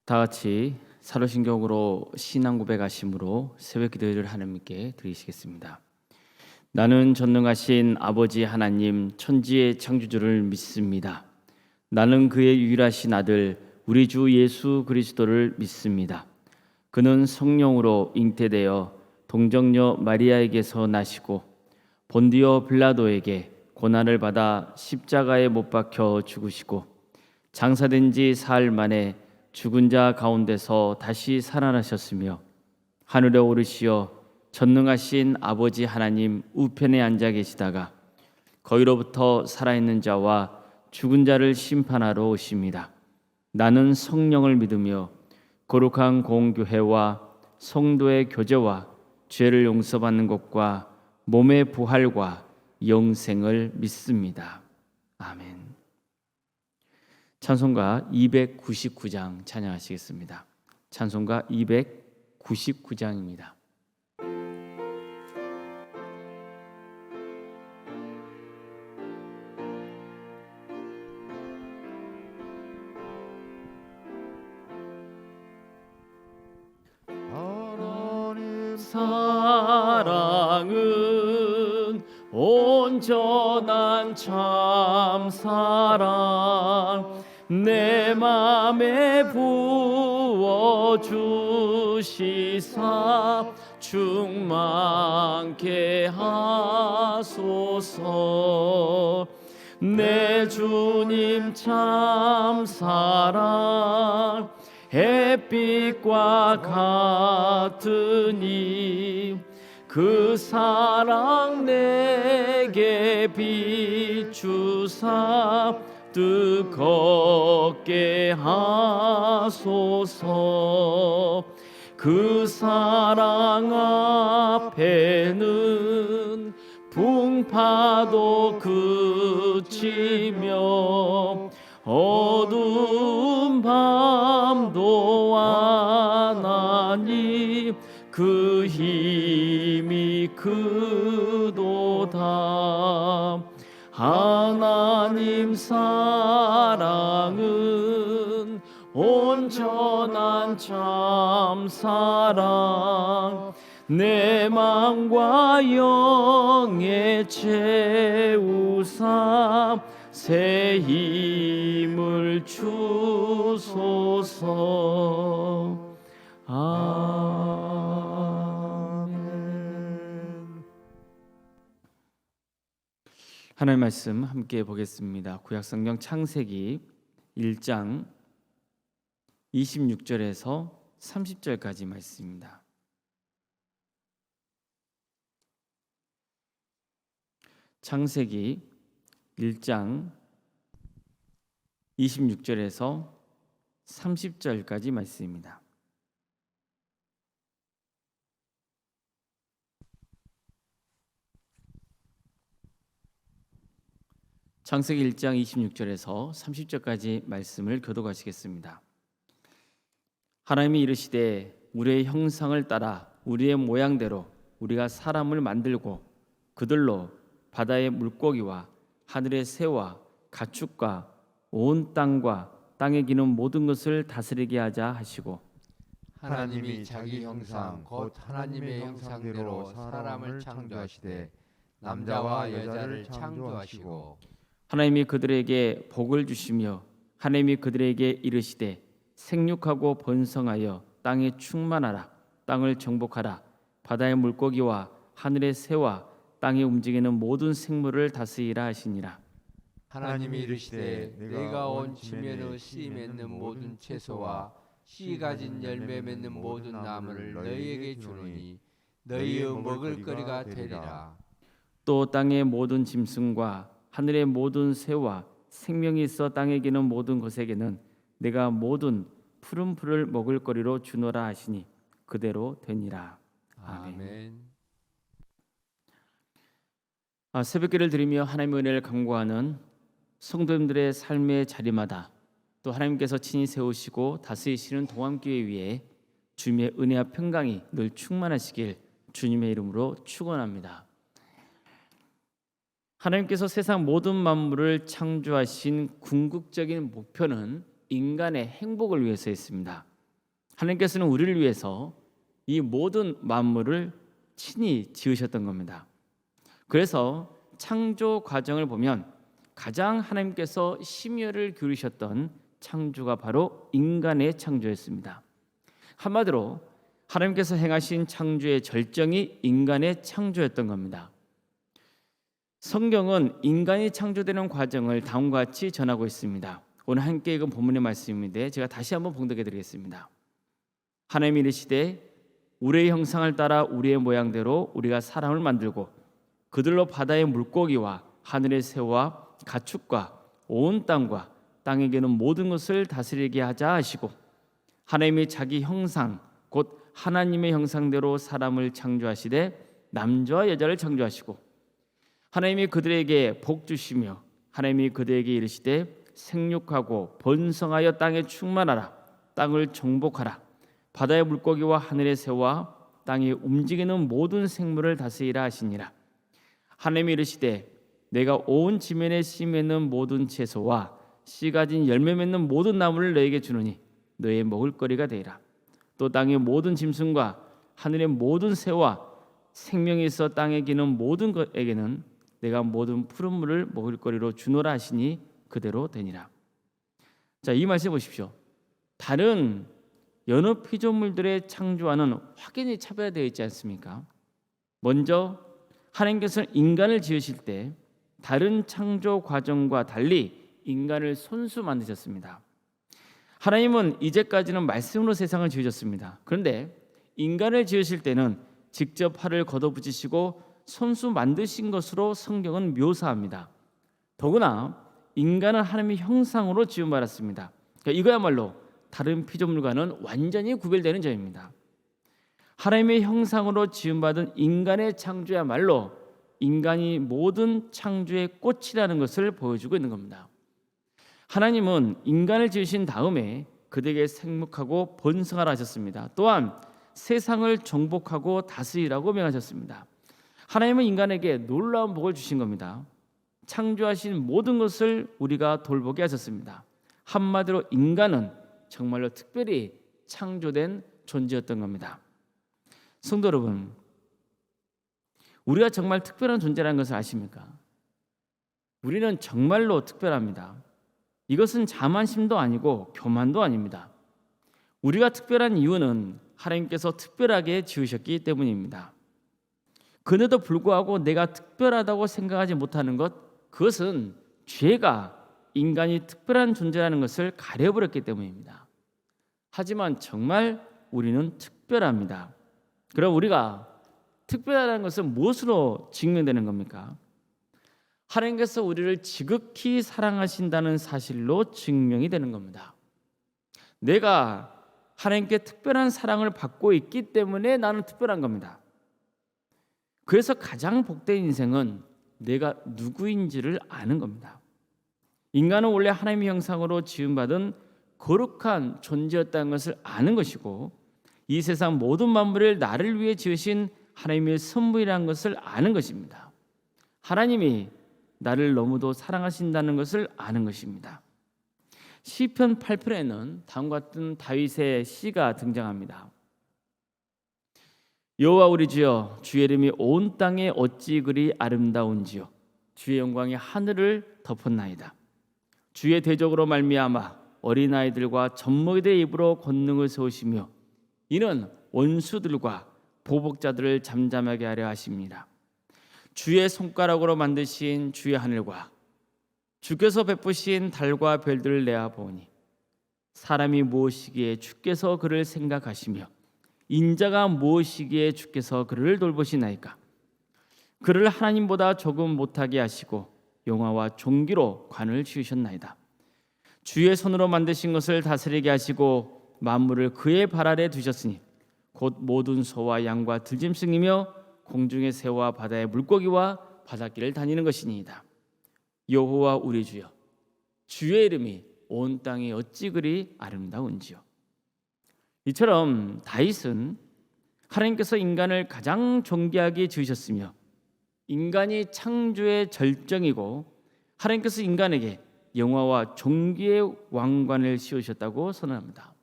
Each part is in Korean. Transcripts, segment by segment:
다 같이 사도신경으로 신앙 고백하심으로 새벽 기도를 하나님께 드리시겠습니다. 나는 전능하신 아버지 하나님 천지의 창조주를 믿습니다. 나는 그의 유일하신 아들 우리 주 예수 그리스도를 믿습니다. 그는 성령으로 잉태되어 동정녀 마리아에게서 나시고 본디오 빌라도에게 고난을 받아 십자가에 못 박혀 죽으시고 장사된 지 사흘 만에 죽은 자 가운데서 다시 살아나셨으며 하늘에 오르시어 전능하신 아버지 하나님 우편에 앉아 계시다가 거기로부터 살아있는 자와 죽은 자를 심판하러 오십니다. 나는 성령을 믿으며 거룩한 공교회와 성도의 교제와 죄를 용서받는 것과 몸의 부활과 영생을 믿습니다. 아멘. 찬송가 299장 찬양하시겠습니다. 찬송가 299장입니다. 하나님 사랑은 온전한 참사랑 내 맘에 부어주시사 충만케 하소서. 내 주님 참사랑 햇빛과 같으니 그 사랑 내게 비추사 뜨겁게 하소서. 그 사랑 앞에는 풍파도 그치며 어두운 밤도 와나니 그 힘이 크도다. 하나님 사랑은 온전한 참사랑 내 맘과 영에 채우사 새 힘을 주소서. 아멘. 하나님 말씀 함께 보겠습니다. 구약성경 창세기 1장 26절에서 30절까지 말씀입니다. 창세기 1장 26절에서 30절까지 말씀입니다. 창세기 1장 26절에서 30절까지 말씀을 교독하시겠습니다. 하나님이 이르시되 우리의 형상을 따라 우리의 모양대로 우리가 사람을 만들고 그들로 바다의 물고기와 하늘의 새와 가축과 온 땅과 땅에 기는 모든 것을 다스리게 하자 하시고 하나님이 자기 형상 곧 하나님의 형상대로 사람을 창조하시되 남자와 여자를 창조하시고 하나님이 그들에게 복을 주시며 하나님이 그들에게 이르시되 생육하고 번성하여 땅에 충만하라. 땅을 정복하라. 바다의 물고기와 하늘의 새와 땅에 움직이는 모든 생물을 다스리라 하시니라. 하나님이 이르시되 내가 온 지면의 씨 맺는 모든 채소와 씨 가진 열매 맺는 모든 나무를 너희에게 주노니 너희의 먹을 거리가 되리라. 또 땅의 모든 짐승과 하늘의 모든 새와 생명이 있어 땅에 기는 모든 것에게는 내가 모든 푸른 풀을 먹을 거리로 주노라 하시니 그대로 되니라. 아멘. 새벽기를 드리며 하나님의 은혜를 간구하는 성도님들의 삶의 자리마다 또 하나님께서 친히 세우시고 다스리시는 동암교회 위에 주님의 은혜와 평강이 늘 충만하시길 주님의 이름으로 축원합니다. 하나님께서 세상 모든 만물을 창조하신 궁극적인 목표는 인간의 행복을 위해서 했습니다. 하나님께서는 우리를 위해서 이 모든 만물을 친히 지으셨던 겁니다. 그래서 창조 과정을 보면 가장 하나님께서 심혈을 기울이셨던 창조가 바로 인간의 창조였습니다. 한마디로 하나님께서 행하신 창조의 절정이 인간의 창조였던 겁니다. 성경은 인간이 창조되는 과정을 다음과 같이 전하고 있습니다. 오늘 함께 읽은 본문의 말씀인데 제가 다시 한번 봉독해 드리겠습니다. 하나님이 이르시되 우리의 형상을 따라 우리의 모양대로 우리가 사람을 만들고 그들로 바다의 물고기와 하늘의 새와 가축과 온 땅과 땅에 기는 모든 것을 다스리게 하자 하시고 하나님이 자기 형상 곧 하나님의 형상대로 사람을 창조하시되 남자와 여자를 창조하시고 하나님이 그들에게 복 주시며 하나님이 그들에게 이르시되 생육하고 번성하여 땅에 충만하라 땅을 정복하라 바다의 물고기와 하늘의 새와 땅에 움직이는 모든 생물을 다스리라 하시니라. 하나님이 이르시되 내가 온 지면에 씨 맺는 모든 채소와 씨 가진 열매 맺는 모든 나무를 너에게 주노니 너의 먹을거리가 되리라. 또 땅의 모든 짐승과 하늘의 모든 새와 생명이 있어 땅에 기는 모든 것에게는 내가 모든 푸른 물을 먹을거리로 주노라 하시니 그대로 되니라. 자, 이 말씀 보십시오. 다른 여러 피조물들의 창조와는 확연히 차별되어 있지 않습니까? 먼저 하나님께서는 인간을 지으실 때 다른 창조 과정과 달리 인간을 손수 만드셨습니다. 하나님은 이제까지는 말씀으로 세상을 지으셨습니다. 그런데 인간을 지으실 때는 직접 팔을 걷어붙이시고 손수 만드신 것으로 성경은 묘사합니다. 더구나 인간은 하나님의 형상으로 지음받았습니다. 그러니까 이거야말로 다른 피조물과는 완전히 구별되는 점입니다. 하나님의 형상으로 지음받은 인간의 창조야말로 인간이 모든 창조의 꽃이라는 것을 보여주고 있는 겁니다. 하나님은 인간을 지으신 다음에 그들에게 생육하고 번성하라 하셨습니다. 또한 세상을 정복하고 다스리라고 명하셨습니다. 하나님은 인간에게 놀라운 복을 주신 겁니다. 창조하신 모든 것을 우리가 돌보게 하셨습니다. 한마디로 인간은 정말로 특별히 창조된 존재였던 겁니다. 성도 여러분, 우리가 정말 특별한 존재라는 것을 아십니까? 우리는 정말로 특별합니다. 이것은 자만심도 아니고 교만도 아닙니다. 우리가 특별한 이유는 하나님께서 특별하게 지으셨기 때문입니다. 그런데도 불구하고 내가 특별하다고 생각하지 못하는 것, 그것은 죄가 인간이 특별한 존재라는 것을 가려버렸기 때문입니다. 하지만 정말 우리는 특별합니다. 그럼 우리가 특별하다는 것은 무엇으로 증명되는 겁니까? 하나님께서 우리를 지극히 사랑하신다는 사실로 증명이 되는 겁니다. 내가 하나님께 특별한 사랑을 받고 있기 때문에 나는 특별한 겁니다. 그래서 가장 복된 인생은 내가 누구인지를 아는 겁니다. 인간은 원래 하나님의 형상으로 지음받은 거룩한 존재였다는 것을 아는 것이고 이 세상 모든 만물을 나를 위해 지으신 하나님의 선물이라는 것을 아는 것입니다. 하나님이 나를 너무도 사랑하신다는 것을 아는 것입니다. 시편 8편에는 다음과 같은 다윗의 시가 등장합니다. 여호와 우리 주여, 주의 이름이 온 땅에 어찌 그리 아름다운지요. 주의 영광이 하늘을 덮었나이다. 주의 대적으로 말미암아 어린아이들과 젖먹이들의 입으로 권능을 세우시며 이는 원수들과 보복자들을 잠잠하게 하려 하십니다. 주의 손가락으로 만드신 주의 하늘과 주께서 베푸신 달과 별들을 내어 보니 사람이 무엇이기에 주께서 그를 생각하시며 인자가 무엇이기에 주께서 그를 돌보시나이까. 그를 하나님보다 조금 못하게 하시고 영화와 종기로 관을 지으셨나이다. 주의 손으로 만드신 것을 다스리게 하시고 만물을 그의 발 아래 두셨으니 곧 모든 소와 양과 들짐승이며 공중의 새와 바다의 물고기와 바닷길을 다니는 것이니이다. 여호와 우리 주여, 주의 이름이 온 땅에 어찌 그리 아름다운지요. 이처럼 다윗은 하나님께서 인간을 가장 존귀하게 지으셨으며 인간이 창조의 절정이고 하나님께서 인간에게 영화와 존귀의 왕관을 씌우셨다고 선언합니다.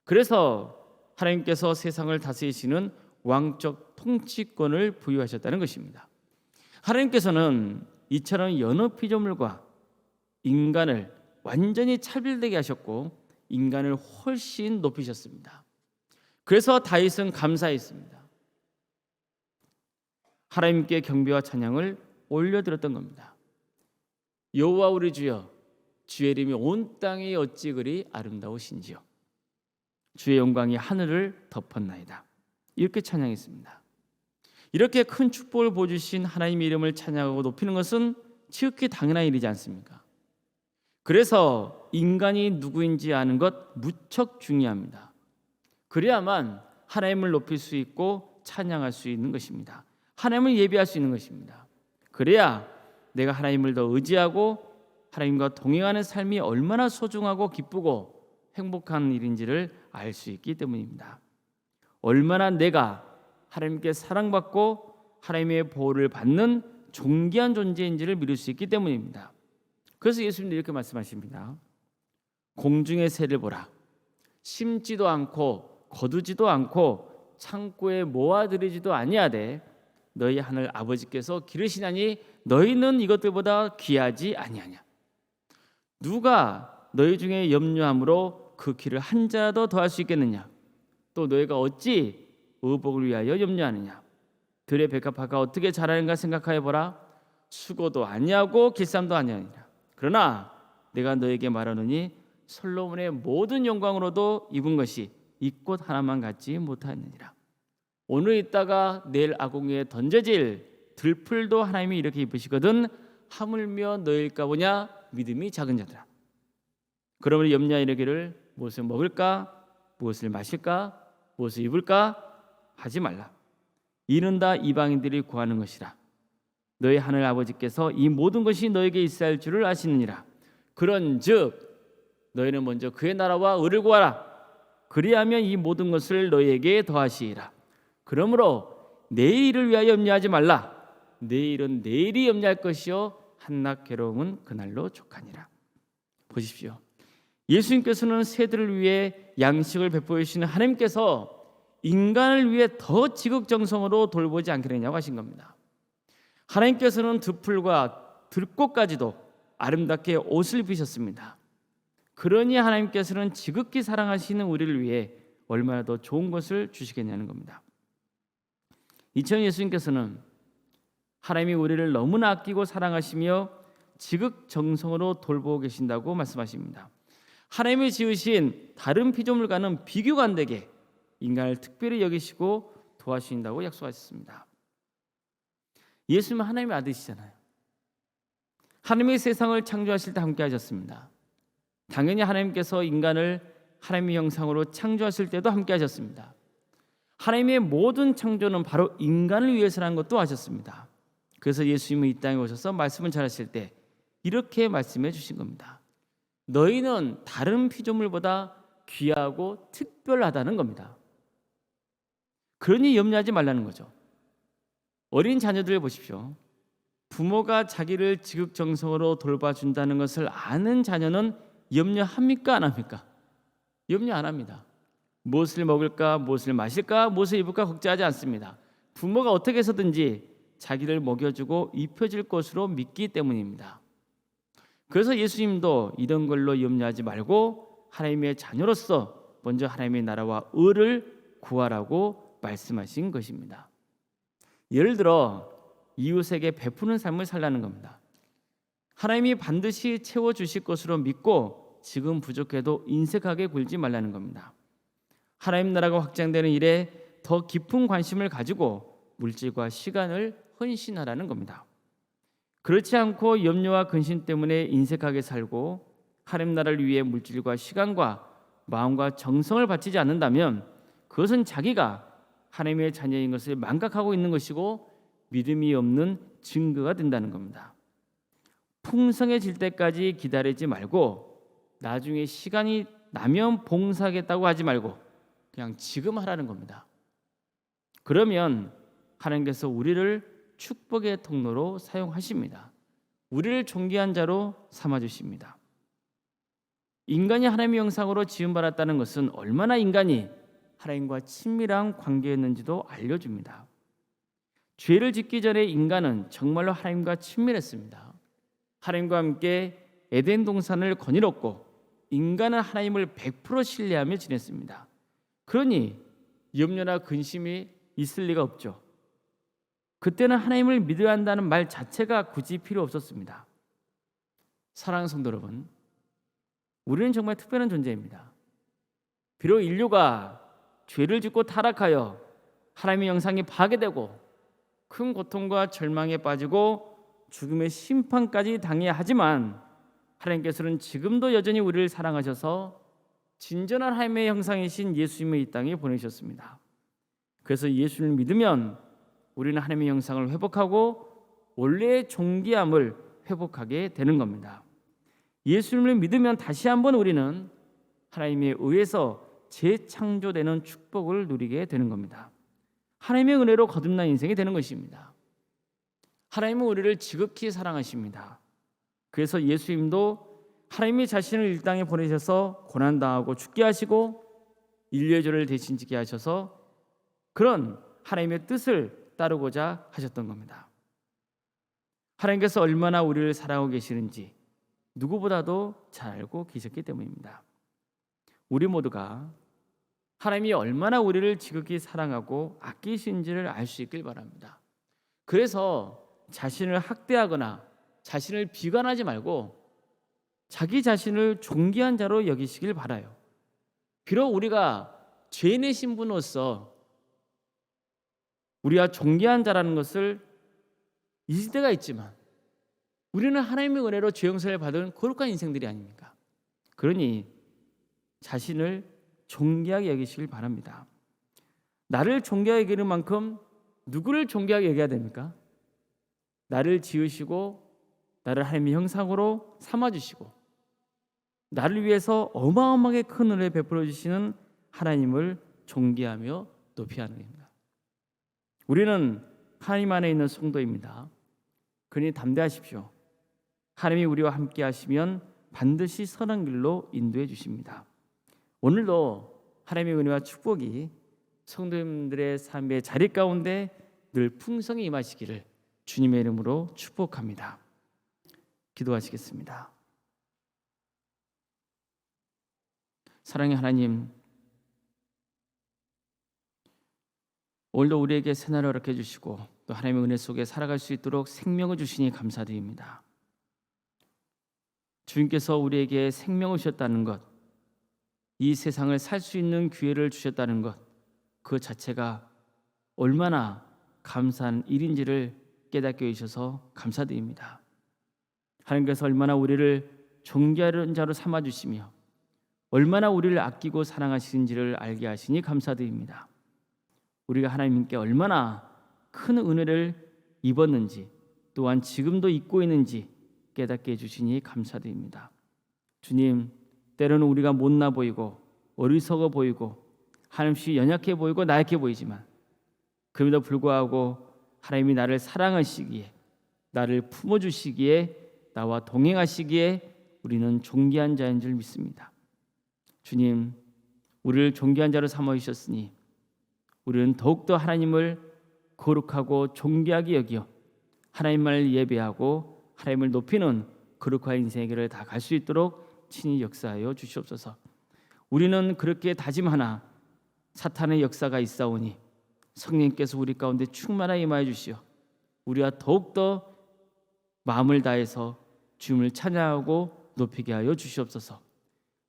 그래서 하나님께서 세상을 다스리시는 왕적 통치권을 부여하셨다는 것입니다. 하나님께서는 이처럼 여러 피조물과 인간을 완전히 차별되게 하셨고 인간을 훨씬 높이셨습니다. 그래서 다윗은 감사했습니다. 하나님께 경배와 찬양을 올려드렸던 겁니다. 여호와 우리 주여, 주의 이름이 온 땅이 어찌 그리 아름다우신지요. 주의 영광이 하늘을 덮었나이다. 이렇게 찬양했습니다. 이렇게 큰 축복을 보여주신 하나님의 이름을 찬양하고 높이는 것은 지극히 당연한 일이지 않습니까? 그래서 인간이 누구인지 아는 것 무척 중요합니다. 그래야만 하나님을 높일 수 있고 찬양할 수 있는 것입니다. 하나님을 예배할 수 있는 것입니다. 그래야 내가 하나님을 더 의지하고 하나님과 동행하는 삶이 얼마나 소중하고 기쁘고 행복한 일인지를 알 수 있기 때문입니다. 얼마나 내가 하나님께 사랑받고 하나님의 보호를 받는 존귀한 존재인지를 믿을 수 있기 때문입니다. 그래서 예수님도 이렇게 말씀하십니다. 공중의 새를 보라. 심지도 않고 거두지도 않고 창고에 모아들이지도 아니하되 너희 하늘 아버지께서 기르시나니 너희는 이것들보다 귀하지 아니하냐. 누가 너희 중에 염려함으로 그 길을 한 자라도 더할 수 있겠느냐. 또 너희가 어찌 의복을 위하여 염려하느냐. 들의 백합화가 어떻게 자라는가 생각하여 보라. 수고도 아니하고 길쌈도 아니하니라. 그러나 내가 너에게 말하노니 솔로몬의 모든 영광으로도 입은 것이 이 꽃 하나만 갖지 못하느니라. 오늘 있다가 내일 아궁이에 던져질 들풀도 하나님이 이렇게 입으시거든 하물며 너일까 보냐. 믿음이 작은 자들아. 그러므로 염려하여 이르기를 무엇을 먹을까, 무엇을 마실까, 무엇을 입을까 하지 말라. 이는 다 이방인들이 구하는 것이라. 너희 하늘 아버지께서 이 모든 것이 너에게 있어야 할 줄을 아시느니라. 그런즉 너희는 먼저 그의 나라와 의를 구하라. 그리하면 이 모든 것을 너희에게 더하시리라. 그러므로 내일을 위하여 염려하지 말라. 내일은 내일이 염려할 것이요 한낱 괴로움은 그날로 족하니라. 보십시오. 예수님께서는 새들을 위해 양식을 베풀어 주시는 하나님께서 인간을 위해 더 지극정성으로 돌보지 않겠느냐고 하신 겁니다. 하나님께서는 들풀과 들꽃까지도 아름답게 옷을 입으셨습니다. 그러니 하나님께서는 지극히 사랑하시는 우리를 위해 얼마나 더 좋은 것을 주시겠냐는 겁니다. 이처럼 예수님께서는 하나님이 우리를 너무나 아끼고 사랑하시며 지극정성으로 돌보고 계신다고 말씀하십니다. 하나님이 지으신 다른 피조물과는 비교가 안 되게 인간을 특별히 여기시고 도와주신다고 약속하셨습니다. 예수님은 하나님의 아들이시잖아요. 하나님의 세상을 창조하실 때 함께 하셨습니다. 당연히 하나님께서 인간을 하나님의 형상으로 창조하실 때도 함께 하셨습니다. 하나님의 모든 창조는 바로 인간을 위해서라는 것도 아셨습니다. 그래서 예수님은 이 땅에 오셔서 말씀을 전하실 때 이렇게 말씀해 주신 겁니다. 너희는 다른 피조물보다 귀하고 특별하다는 겁니다. 그러니 염려하지 말라는 거죠. 어린 자녀들 보십시오. 부모가 자기를 지극정성으로 돌봐준다는 것을 아는 자녀는 염려합니까 안 합니까? 염려 안 합니다. 무엇을 먹을까, 무엇을 마실까, 무엇을 입을까 걱정하지 않습니다. 부모가 어떻게 해서든지 자기를 먹여주고 입혀줄 것으로 믿기 때문입니다. 그래서 예수님도 이런 걸로 염려하지 말고 하나님의 자녀로서 먼저 하나님의 나라와 의를 구하라고 말씀하신 것입니다. 예를 들어 이웃에게 베푸는 삶을 살라는 겁니다. 하나님이 반드시 채워주실 것으로 믿고 지금 부족해도 인색하게 굴지 말라는 겁니다. 하나님 나라가 확장되는 일에 더 깊은 관심을 가지고 물질과 시간을 헌신하라는 겁니다. 그렇지 않고 염려와 근심 때문에 인색하게 살고 하나님 나라를 위해 물질과 시간과 마음과 정성을 바치지 않는다면 그것은 자기가 하나님의 자녀인 것을 망각하고 있는 것이고 믿음이 없는 증거가 된다는 겁니다. 풍성해질 때까지 기다리지 말고 나중에 시간이 나면 봉사하겠다고 하지 말고 그냥 지금 하라는 겁니다. 그러면 하나님께서 우리를 축복의 통로로 사용하십니다. 우리를 존귀한 자로 삼아주십니다. 인간이 하나님의 형상으로 지음받았다는 것은 얼마나 인간이 하나님과 친밀한 관계였는지도 알려줍니다. 죄를 짓기 전에 인간은 정말로 하나님과 친밀했습니다. 하나님과 함께 에덴 동산을 거닐었고 인간은 하나님을 100% 신뢰하며 지냈습니다. 그러니 염려나 근심이 있을 리가 없죠. 그때는 하나님을 믿어야 한다는 말 자체가 굳이 필요 없었습니다. 사랑하는 성도 여러분, 우리는 정말 특별한 존재입니다. 비록 인류가 죄를 짓고 타락하여 하나님의 형상이 파괴되고 큰 고통과 절망에 빠지고 죽음의 심판까지 당해야 하지만 하나님께서는 지금도 여전히 우리를 사랑하셔서 진정한 하나님의 형상이신 예수님을 이 땅에 보내셨습니다. 그래서 예수님을 믿으면 우리는 하나님의 형상을 회복하고 원래의 존귀함을 회복하게 되는 겁니다. 예수님을 믿으면 다시 한번 우리는 하나님에 의해서 재창조되는 축복을 누리게 되는 겁니다. 하나님의 은혜로 거듭난 인생이 되는 것입니다. 하나님은 우리를 지극히 사랑하십니다. 그래서 예수님도 하나님이 자신을 이 땅에 보내셔서 고난당하고 죽게 하시고 인류의 죄를 대신 지게 하셔서 그런 하나님의 뜻을 따르고자 하셨던 겁니다. 하나님께서 얼마나 우리를 사랑하고 계시는지 누구보다도 잘 알고 계셨기 때문입니다. 우리 모두가 하나님이 얼마나 우리를 지극히 사랑하고 아끼시는지를 알 수 있길 바랍니다. 그래서 자신을 학대하거나 자신을 비관하지 말고 자기 자신을 존귀한 자로 여기시길 바라요. 비록 우리가 죄인의 신분으로서 우리가 존귀한 자라는 것을 잊을 때가 있지만 우리는 하나님의 은혜로 죄 용서를 받은 거룩한 인생들이 아닙니까? 그러니 자신을 존귀하게 여기시길 바랍니다. 나를 존귀하게 여기는 만큼 누구를 존귀하게 여겨야 됩니까? 나를 지으시고 나를 하나님의 형상으로 삼아주시고 나를 위해서 어마어마하게 큰 은혜를 베풀어 주시는 하나님을 존귀하며 높이 하는 겁니다. 우리는 하나님 안에 있는 성도입니다. 그러니 담대하십시오. 하나님이 우리와 함께 하시면 반드시 선한 길로 인도해 주십니다. 오늘도 하나님의 은혜와 축복이 성도님들의 삶의 자리 가운데 늘 풍성히 임하시기를 주님의 이름으로 축복합니다. 기도하시겠습니다. 사랑의 하나님, 오늘도 우리에게 새날을 허락해 주시고 또 하나님의 은혜 속에 살아갈 수 있도록 생명을 주시니 감사드립니다. 주님께서 우리에게 생명을 주셨다는 것, 이 세상을 살 수 있는 기회를 주셨다는 것, 그 자체가 얼마나 감사한 일인지를 깨닫게 해주셔서 감사드립니다. 하나님께서 얼마나 우리를 존귀한 자로 삼아주시며 얼마나 우리를 아끼고 사랑하시는지를 알게 하시니 감사드립니다. 우리가 하나님께 얼마나 큰 은혜를 입었는지 또한 지금도 입고 있는지 깨닫게 해주시니 감사드립니다. 주님, 때로는 우리가 못나 보이고 어리석어 보이고 한없이 연약해 보이고 나약해 보이지만 그럼에도 불구하고 하나님이 나를 사랑하시기에 나를 품어주시기에 나와 동행하시기에 우리는 존귀한 자인 줄 믿습니다. 주님, 우리를 존귀한 자로 삼아주셨으니 우리는 더욱더 하나님을 거룩하고 존귀하게 여기어 하나님만을 예배하고 하나님을 높이는 거룩한 인생의 길을 다 갈 수 있도록 친히 역사하여 주시옵소서. 우리는 그렇게 다짐하나 사탄의 역사가 있사오니 성령께서 우리 가운데 충만하게 임하여 주시어 우리가 더욱더 마음을 다해서 주님을 찬양하고 높이게 하여 주시옵소서.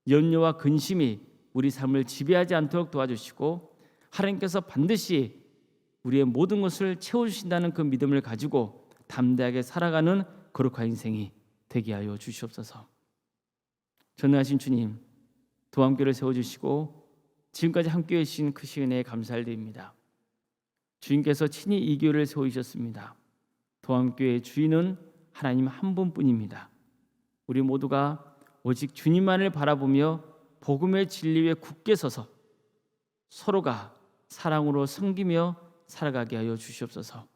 염려와 근심이 우리 삶을 지배하지 않도록 도와주시고 하나님께서 반드시 우리의 모든 것을 채워주신다는 그 믿음을 가지고 담대하게 살아가는 거룩한 인생이 되게 하여 주시옵소서. 전능하신 주님, 도함교를 세워주시고 지금까지 함께해 주신 크신 은혜에 감사드립니다. 주님께서 친히 이 교회를 세우셨습니다. 도함교회의 주인은 하나님 한 분뿐입니다. 우리 모두가 오직 주님만을 바라보며 복음의 진리 위에 굳게 서서 서로가 사랑으로 섬기며 살아가게 하여 주시옵소서.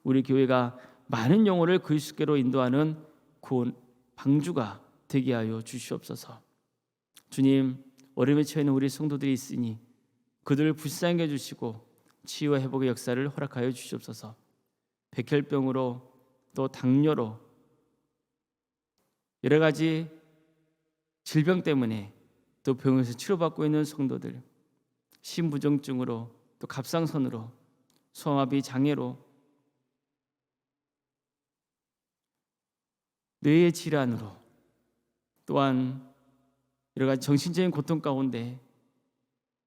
우리 교회가 많은 영혼을 그리스도께로 인도하는 구원 방주가 되게 하여 주시옵소서. 주님, 어려움에 처해 있는 우리 성도들이 있으니 그들을 불쌍히 해주시고 치유와 회복의 역사를 허락하여 주시옵소서. 백혈병으로 또 당뇨로 여러 가지 질병 때문에 또 병원에서 치료받고 있는 성도들, 심부정증으로 또 갑상선으로 소화마비 장애로 뇌의 질환으로 또한 여러 가지 정신적인 고통 가운데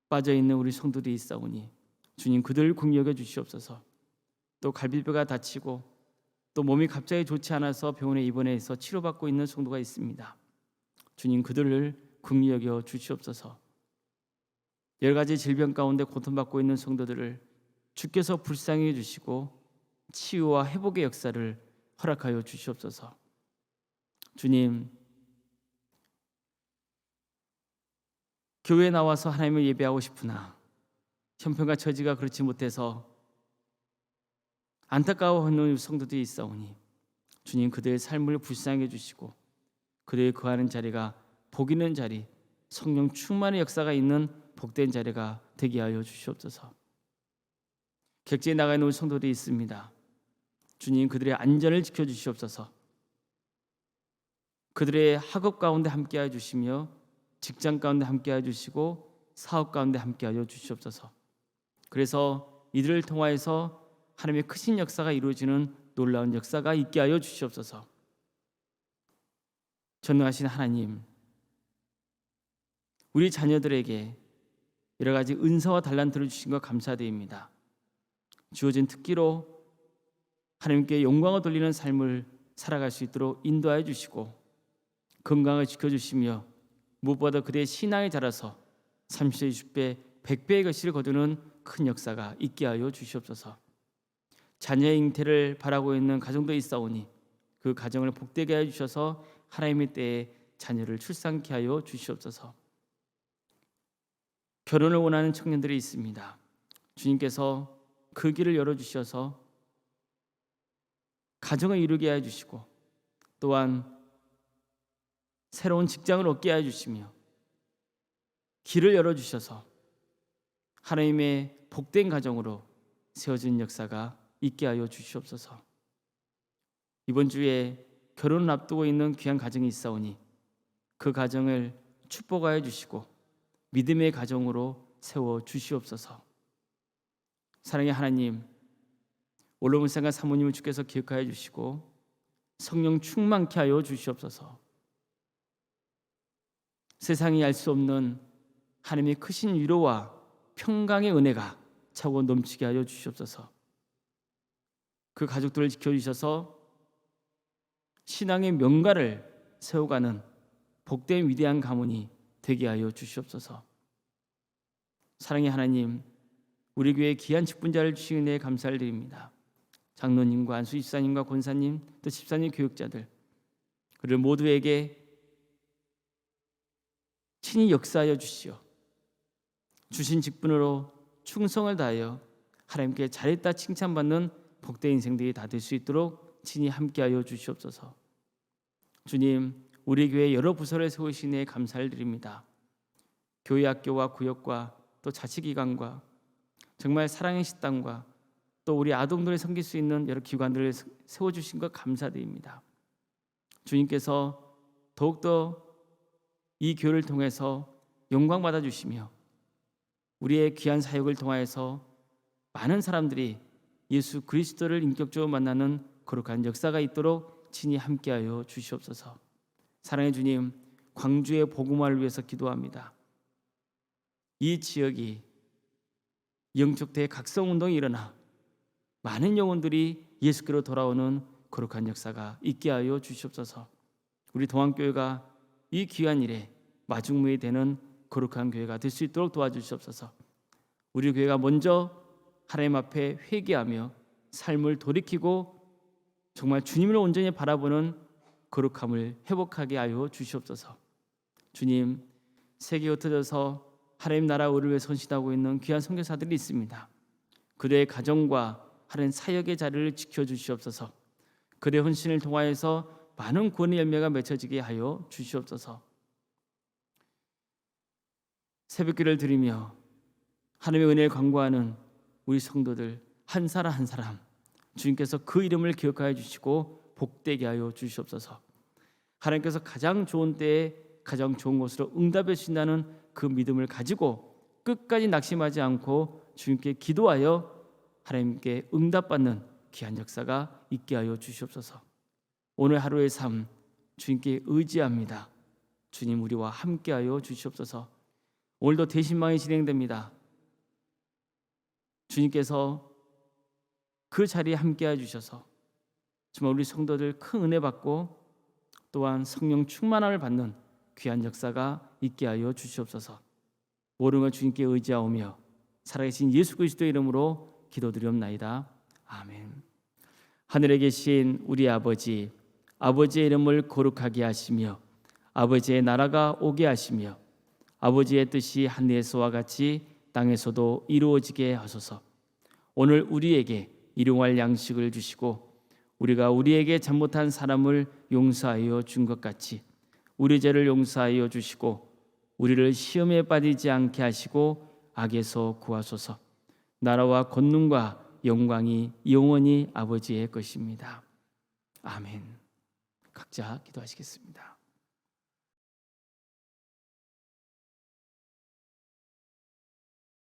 빠져 있는 우리 성도들이 있사오니 주님 그들을 긍휼히 주시옵소서. 또 갈비뼈가 다치고 또 몸이 갑자기 좋지 않아서 병원에 입원해서 치료받고 있는 성도가 있습니다. 주님 그들을 긍휼히 여겨 주시옵소서. 여러 가지 질병 가운데 고통받고 있는 성도들을 주께서 불쌍히 해주시고 치유와 회복의 역사를 허락하여 주시옵소서. 주님, 교회에 나와서 하나님을 예배하고 싶으나 형편과 처지가 그렇지 못해서 안타까워하는 성도들이 있사오니 주님 그들의 삶을 불쌍히 해주시고 그들이 거하는 자리가 복 있는 자리, 성령 충만의 역사가 있는 복된 자리가 되게 하여 주시옵소서. 객지에 나가 있는 성도들이 있습니다. 주님 그들의 안전을 지켜주시옵소서. 그들의 학업 가운데 함께하여 주시며 직장 가운데 함께하여 주시고 사업 가운데 함께하여 주시옵소서. 그래서 이들을 통하여서 하나님의 크신 역사가 이루어지는 놀라운 역사가 있게 하여 주시옵소서. 전능하신 하나님, 우리 자녀들에게 여러 가지 은사와 달란트를 주신 것 감사드립니다. 주어진 특기로 하나님께 영광을 돌리는 삶을 살아갈 수 있도록 인도하여 주시고 건강을 지켜주시며 무엇보다 그들의 신앙에 자라서 30배, 60배, 100배의 것을 거두는 큰 역사가 있게 하여 주시옵소서. 자녀의 잉태를 바라고 있는 가정도 있사오니 그 가정을 복되게 하여 주셔서 하나님의 때에 자녀를 출산케 하여 주시옵소서. 결혼을 원하는 청년들이 있습니다. 주님께서 그 길을 열어주셔서 가정을 이루게 하여 주시고 또한 새로운 직장을 얻게 하여 주시며 길을 열어주셔서 하나님의 복된 가정으로 세워진 역사가 있게 하여 주시옵소서. 이번 주에 결혼을 앞두고 있는 귀한 가정이 있사오니 그 가정을 축복하여 주시고 믿음의 가정으로 세워 주시옵소서. 사랑의 하나님, 올로문상가 사모님을 주께서 기억하여 주시고 성령 충만케 하여 주시옵소서. 세상이 알 수 없는 하나님의 크신 위로와 평강의 은혜가 차고 넘치게 하여 주시옵소서. 그 가족들을 지켜주셔서 신앙의 명가를 세워가는 복된 위대한 가문이 되게 하여 주시옵소서. 사랑의 하나님, 우리 교회에 귀한 직분자를 주신 은혜에 감사를 드립니다. 장로님과 안수 집사님과 권사님 또 집사님 교육자들 그들 모두에게 친히 역사하여 주시오. 주신 직분으로 충성을 다하여 하나님께 잘했다 칭찬받는 복된 인생들이 다 될 수 있도록 친히 함께하여 주시옵소서. 주님, 우리 교회 여러 부서를 세우신 데 감사를 드립니다. 교회 학교와 구역과 또 자치기관과 정말 사랑의 식당과 또 우리 아동들을 섬길 수 있는 여러 기관들을 세워주신 것 감사드립니다. 주님께서 더욱더 이 교회를 통해서 영광 받아주시며 우리의 귀한 사역을 통하여서 많은 사람들이 예수 그리스도를 인격적으로 만나는 거룩한 역사가 있도록 친히 함께하여 주시옵소서. 사랑의 주님, 광주의 복음화를 위해서 기도합니다. 이 지역이 영적 대각성운동이 일어나 많은 영혼들이 예수께로 돌아오는 거룩한 역사가 있게 하여 주시옵소서. 우리 동안교회가 이 귀한 일에 마중물이 되는 거룩한 교회가 될 수 있도록 도와주시옵소서. 우리 교회가 먼저 하나님 앞에 회개하며 삶을 돌이키고 정말 주님을 온전히 바라보는 거룩함을 회복하게 하여 주시옵소서. 주님, 세계에 흩어져서 하나님 나라 의를 위해 헌신하고 있는 귀한 선교사들이 있습니다. 그들의 가정과 하나님 사역의 자리를 지켜주시옵소서. 그들의 헌신을 통하여서 많은 구원의 열매가 맺혀지게 하여 주시옵소서. 새벽기를 드리며 하나님의 은혜를 간구하는 우리 성도들 한 사람 한 사람 주님께서 그 이름을 기억하여 주시고 복되게 하여 주시옵소서. 하나님께서 가장 좋은 때에 가장 좋은 것으로 응답해 주신다는 그 믿음을 가지고 끝까지 낙심하지 않고 주님께 기도하여 하나님께 응답받는 귀한 역사가 있게 하여 주시옵소서. 오늘 하루의 삶 주님께 의지합니다. 주님 우리와 함께하여 주시옵소서. 오늘도 대신망이 진행됩니다. 주님께서 그 자리에 함께해 주셔서 정말 우리 성도들 큰 은혜 받고 또한 성령 충만함을 받는 귀한 역사가 있게 하여 주시옵소서. 모든 것 주님께 의지하오며 살아계신 예수 그리스도의 이름으로 기도드리옵나이다. 아멘. 하늘에 계신 우리 아버지, 아버지의 이름을 거룩하게 하시며 아버지의 나라가 오게 하시며 아버지의 뜻이 하늘에서와 같이 땅에서도 이루어지게 하소서. 오늘 우리에게 일용할 양식을 주시고 우리가 우리에게 잘못한 사람을 용서하여 준 것 같이 우리 죄를 용서하여 주시고 우리를 시험에 빠지지 않게 하시고 악에서 구하소서. 나라와 권능과 영광이 영원히 아버지의 것입니다. 아멘. 각자 기도하시겠습니다.